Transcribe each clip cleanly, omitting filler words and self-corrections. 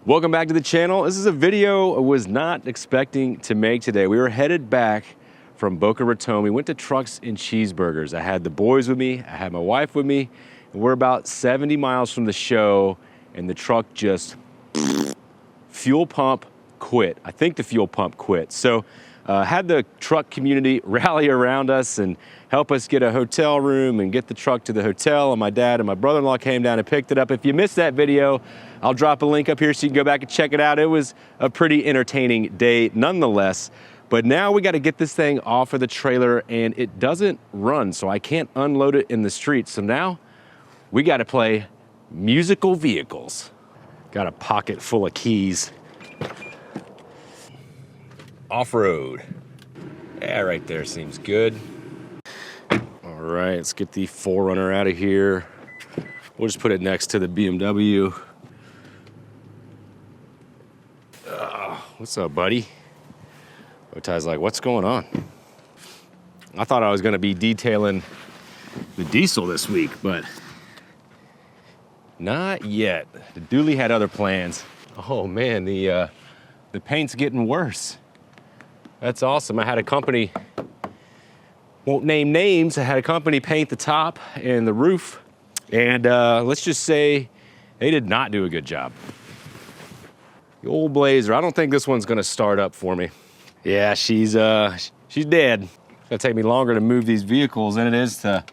Welcome back to the channel. This is a video I was not expecting to make today. We were headed back from Boca Raton. We went to Trucks and Cheeseburgers. I had the boys with me, I had my wife with me, and we're about 70 miles from the show, and the truck just fuel pump quit. I think the fuel pump quit. So had the truck community rally around us and help us get a hotel room and get the truck to the hotel. And my dad and my brother-in-law came down and picked it up. If you missed that video, I'll drop a link up here so you can go back and check it out. It was a pretty entertaining day nonetheless. But now we got to get this thing off of the trailer and it doesn't run, so I can't unload it in the street. So now we got to play musical vehicles. Got a pocket full of keys. Off-road. Yeah, right there seems good. All right, let's get the 4Runner out of here. We'll just put it next to the BMW. What's up, buddy? Otai's like, what's going on? I thought I was gonna be detailing the diesel this week, but not yet. The dually had other plans. Oh man, the paint's getting worse. That's awesome. I had a company, won't name names, I had a company paint the top and the roof, and let's just say they did not do a good job. The old Blazer, I don't think this one's gonna start up for me. Yeah, she's dead. It's gonna take me longer to move these vehicles than it is to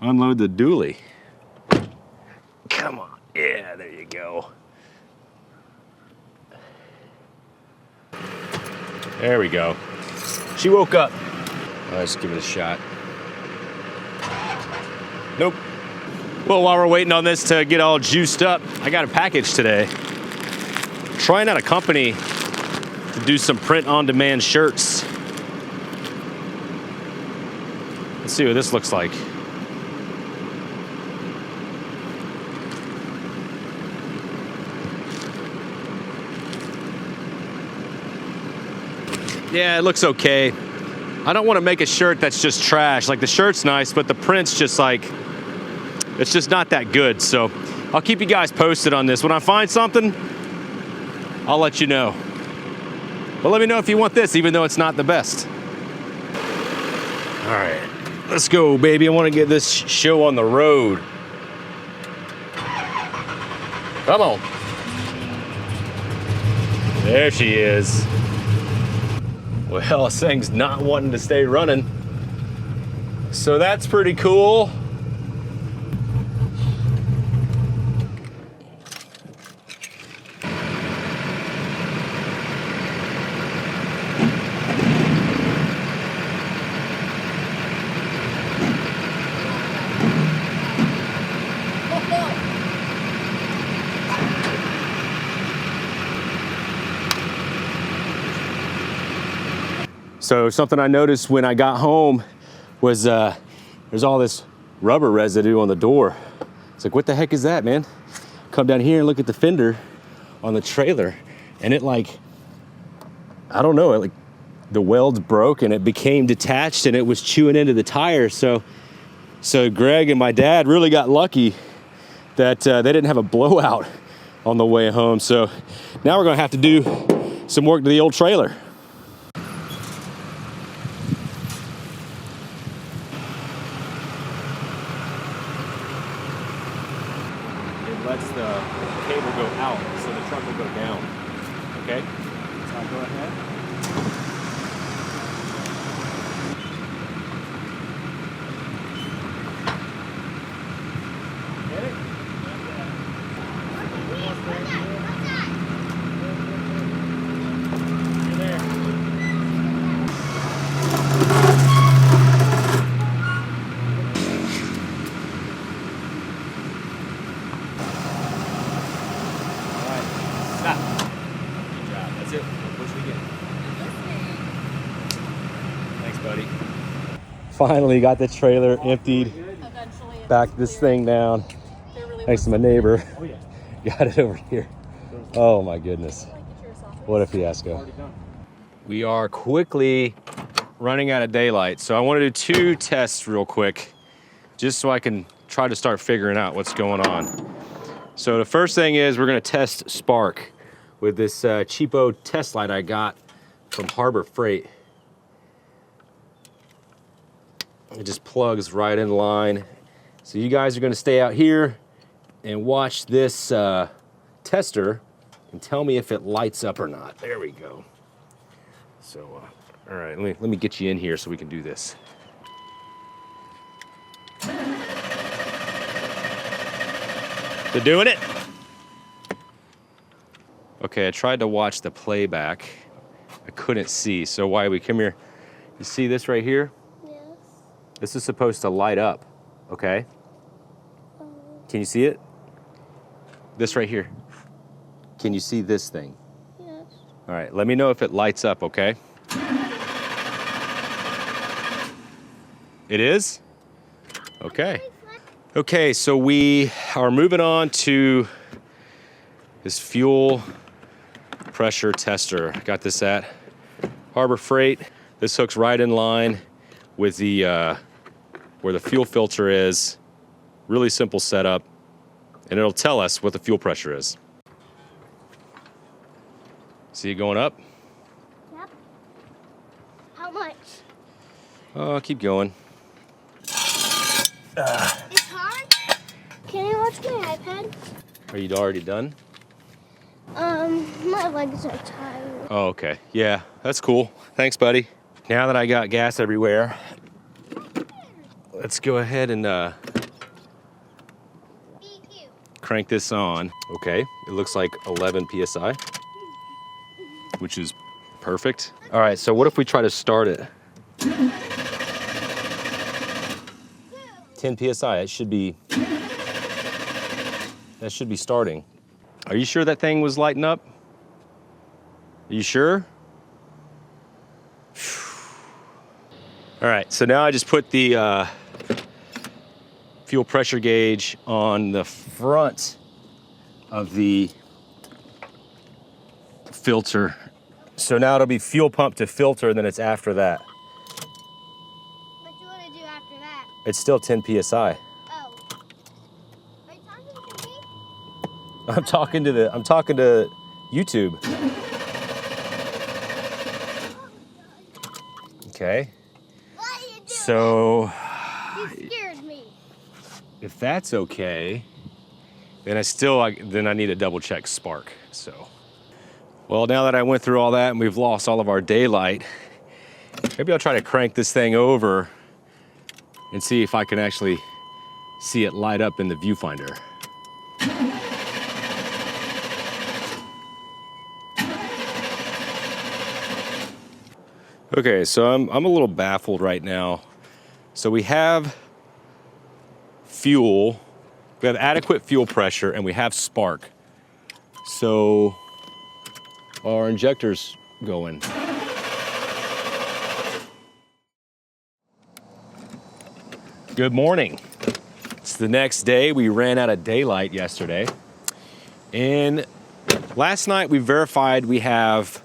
unload the dually. Come on, yeah, there you go. There we go. She woke up. Let's give it a shot. Nope. Well, while we're waiting on this to get all juiced up, I got a package today. Trying out a company to do some print-on-demand shirts. Let's see what this looks like. Yeah, it looks okay. I don't want to make a shirt that's just trash. Like, the shirt's nice, but the print's just like, it's just not that good. So I'll keep you guys posted on this. When I find something, I'll let you know. But let me know if you want this, even though it's not the best. All right, let's go, baby. I want to get this show on the road. Come on. There she is. Well, this thing's not wanting to stay running. So that's pretty cool. So something I noticed when I got home was there's all this rubber residue on the door. It's like, what the heck is that, man? Come down here and look at the fender on the trailer, and it like, I don't know, it like the welds broke and it became detached and it was chewing into the tire. So Greg and my dad really got lucky that they didn't have a blowout on the way home. So now we're gonna have to do some work to the old trailer. Lets the cable go out, so the truck will go down. Okay? So I'll go ahead. Get it? You're there. Finally got the trailer emptied. Backed this thing down. Thanks to my neighbor. Got it over here. Oh my goodness. What a fiasco. We are quickly running out of daylight. So I want to do 2 tests real quick, just so I can try to start figuring out what's going on. So the first thing is we're gonna test spark. with this cheapo test light I got from Harbor Freight. It just plugs right in line. So you guys are gonna stay out here and watch this tester and tell me if it lights up or not. There we go. So, all right, let me get you in here so we can do this. They're doing it. Okay, I tried to watch the playback. I couldn't see, so why we come here, you see this right here? Yes. This is supposed to light up, okay? Can you see it? This right here. Can you see this thing? Yes. All right, let me know if it lights up, okay? It is? Okay. Okay, so we are moving on to this fuel pressure tester. Got this at Harbor Freight. This hooks right in line with the where the fuel filter is. Really simple setup, and it'll tell us what the fuel pressure is. See it going up? Yep. How much? Oh, keep going. It's hard. Can you watch my iPad? Are you already done? My legs are tired. Oh, okay. Yeah, that's cool. Thanks, buddy. Now that I got gas everywhere, let's go ahead and crank this on. Okay, it looks like 11 PSI, which is perfect. All right, so what if we try to start it? 10 PSI, that should be starting. Are you sure that thing was lighting up? Are you sure? All right, so now I just put the fuel pressure gauge on the front of the filter. So now it'll be fuel pump to filter, and then it's after that. What do you want to do after that? It's still 10 PSI. Oh. Are you talking to me? I'm talking to YouTube. Okay. What are you doing? So You scared me. if that's okay, then I need to double check spark. So, well, now that I went through all that and we've lost all of our daylight, maybe I'll try to crank this thing over and see if I can actually see it light up in the viewfinder. Okay, so I'm a little baffled right now. So we have fuel, we have adequate fuel pressure, and we have spark. So our injector's going. Good morning. It's the next day. We ran out of daylight yesterday. And last night we verified we have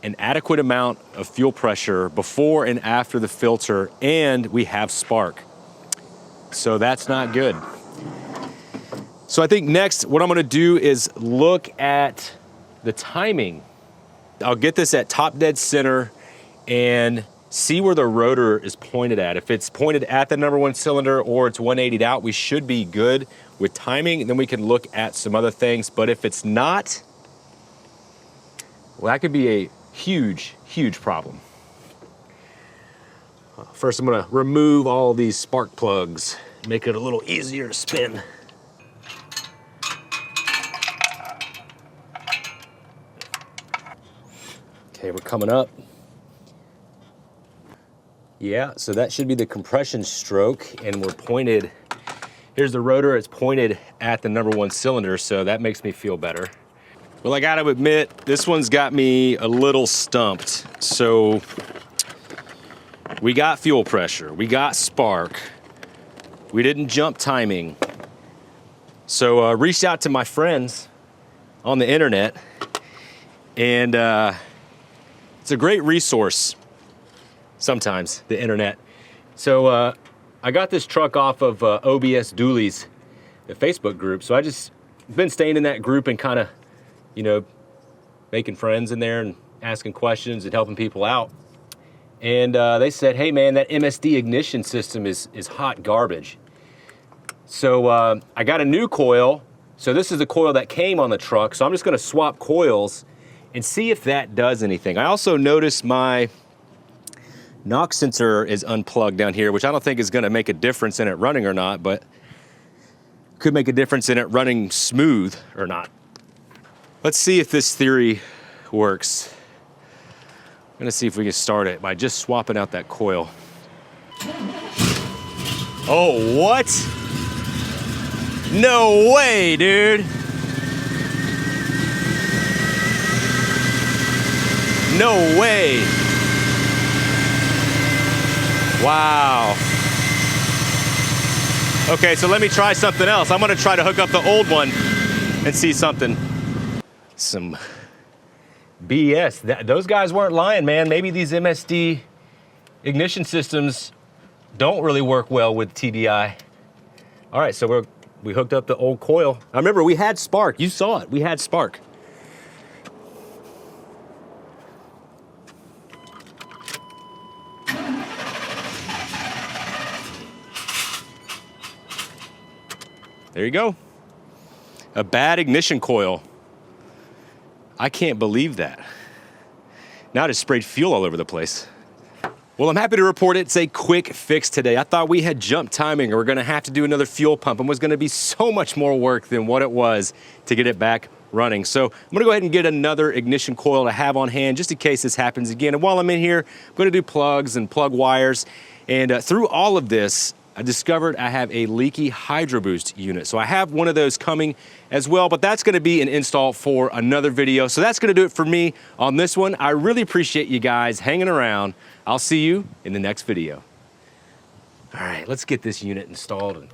an adequate amount of fuel pressure before and after the filter, and we have spark. So that's not good. So I think next what I'm gonna do is look at the timing. I'll get this at top dead center and see where the rotor is pointed at. If it's pointed at the number one cylinder or it's 180'd out, we should be good with timing, and then we can look at some other things. But if it's not, well, that could be a huge, huge problem. First, I'm gonna remove all these spark plugs, make it a little easier to spin. Okay, we're coming up. Yeah, so that should be the compression stroke, and we're pointed, here's the rotor, it's pointed at the number one cylinder, so that makes me feel better. Well, I gotta admit, this one's got me a little stumped. So we got fuel pressure, we got spark, we didn't jump timing. So reached out to my friends on the internet, and it's a great resource sometimes, the internet. So I got this truck off of OBS Dualies, the Facebook group. So I just been staying in that group and kind of, you know, making friends in there and asking questions and helping people out. And they said, hey man, that MSD ignition system is hot garbage. So I got a new coil. So this is the coil that came on the truck. So I'm just gonna swap coils and see if that does anything. I also noticed my knock sensor is unplugged down here, which I don't think is gonna make a difference in it running or not, but could make a difference in it running smooth or not. Let's see if this theory works. I'm gonna see if we can start it by just swapping out that coil. Oh, what? No way, dude. No way. Wow. Okay, so let me try something else. I'm gonna try to hook up the old one and see something. Some BS. Those guys weren't lying, man. Maybe these MSD ignition systems don't really work well with TDI. All right, so we hooked up the old coil. I remember we had spark. You saw it. We had spark. There you go. A bad ignition coil. I can't believe that. Now I just sprayed fuel all over the place. Well, I'm happy to report it's a quick fix today. I thought we had jumped timing or we're gonna have to do another fuel pump and was gonna be so much more work than what it was to get it back running. So I'm gonna go ahead and get another ignition coil to have on hand just in case this happens again. And while I'm in here, I'm gonna do plugs and plug wires. And through all of this, I discovered I have a leaky Hydro Boost unit. So I have one of those coming as well, but that's gonna be an install for another video. So that's gonna do it for me on this one. I really appreciate you guys hanging around. I'll see you in the next video. All right, let's get this unit installed and